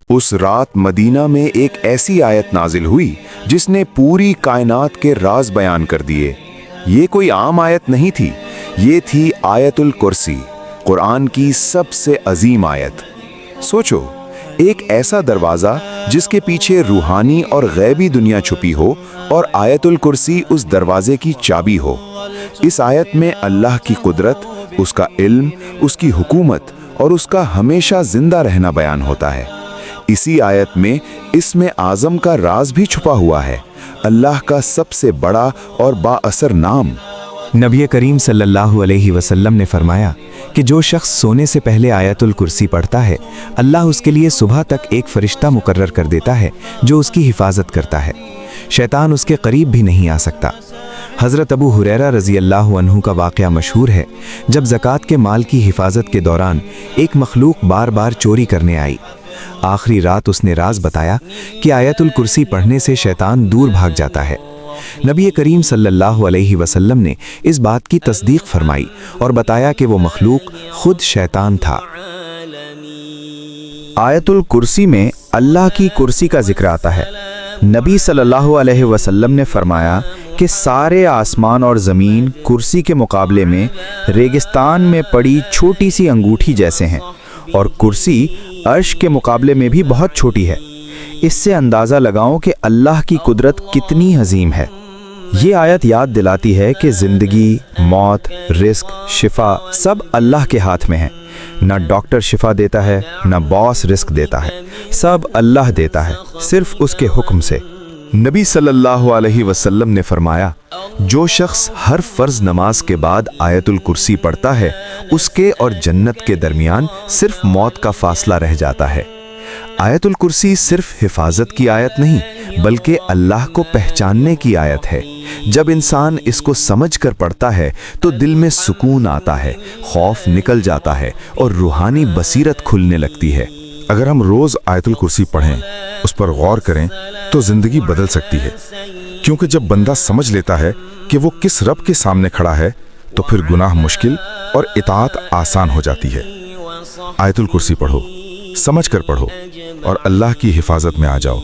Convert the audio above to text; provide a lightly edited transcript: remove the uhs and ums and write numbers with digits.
उस रात मदीना में एक ऐसी आयत नाजिल हुई जिसने पूरी कायनात के राज बयान कर दिए। ये कोई आम आयत नहीं थी, ये थी आयतुल कुर्सी, कुरान की सबसे अजीम आयत। सोचो, एक ऐसा दरवाज़ा जिसके पीछे रूहानी और गैबी दुनिया छुपी हो और आयतुल कुर्सी उस दरवाजे की चाबी हो। इस आयत में अल्लाह की कुदरत, उसका इल्म, उसकी हुकूमत और उसका हमेशा जिंदा रहना बयान होता है। इसी आयत में इसमें आज़म का राज भी छुपा हुआ है, अल्लाह का सबसे बड़ा और बाअसर नाम। नबी करीम सल्लल्लाहु अलैहि वसल्लम ने फरमाया कि जो शख्स सोने से पहले आयतुल कुर्सी पढ़ता है, अल्लाह उसके लिए सुबह तक एक फरिश्ता मुकर्रर कर देता है जो उसकी हिफाजत करता है। शैतान उसके करीब भी नहीं आ सकता। हज़रत अबू हुरैरा रज़ी अल्लाहु अन्हु का वाक़या मशहूर है। जब ज़कात के माल की हिफाजत के दौरान एक मखलूक बार बार चोरी करने आई। आखिरी रात उसने राज बताया कि आयतुल कुर्सी पढ़ने से शैतान दूर भाग जाता है। नबी करीम सल्लल्लाहु अलैहि वसल्लम ने इस बात की तस्दीक फरमाई और बताया कि वो मखलूक खुद शैतान था। आयतुल कुर्सी में अल्लाह की कुर्सी का जिक्र आता है। नबी सल्लल्लाहु अलैहि वसल्लम ने फरमाया कि सारे आसमान और ज़मीन कुर्सी के मुकाबले में रेगिस्तान में पड़ी छोटी सी अंगूठी जैसे हैं और कुर्सी अर्श के मुकाबले में भी बहुत छोटी है। इससे अंदाज़ा लगाओ कि अल्लाह की कुदरत कितनी अजीम है। ये आयत याद दिलाती है कि ज़िंदगी, मौत, रिस्क, शिफा सब अल्लाह के हाथ में है। ना डॉक्टर शिफा देता है, ना बॉस रिस्क देता है, सब अल्लाह देता है, सिर्फ उसके हुक्म से। नबी सल्लल्लाहु अलैहि वसल्लम ने फरमाया, जो शख्स हर फर्ज नमाज के बाद आयतुल कुर्सी पढ़ता है, उसके और जन्नत के दरमियान सिर्फ मौत का फासला रह जाता है। आयतुल कुर्सी सिर्फ हिफाजत की आयत नहीं, बल्कि अल्लाह को पहचानने की आयत है। जब इंसान इसको समझकर पढ़ता है तो दिल में सुकून आता है, खौफ निकल जाता है और रूहानी बसीरत खुलने लगती है। अगर हम रोज आयतुल कुर्सी पढ़ें, उस पर गौर करें, तो जिंदगी बदल सकती है। क्योंकि जब बंदा समझ लेता है कि वो किस रब के सामने खड़ा है, तो फिर गुनाह मुश्किल और इताअत आसान हो जाती है। आयतुल कुर्सी पढ़ो, समझ कर पढ़ो और अल्लाह की हिफाजत में आ जाओ।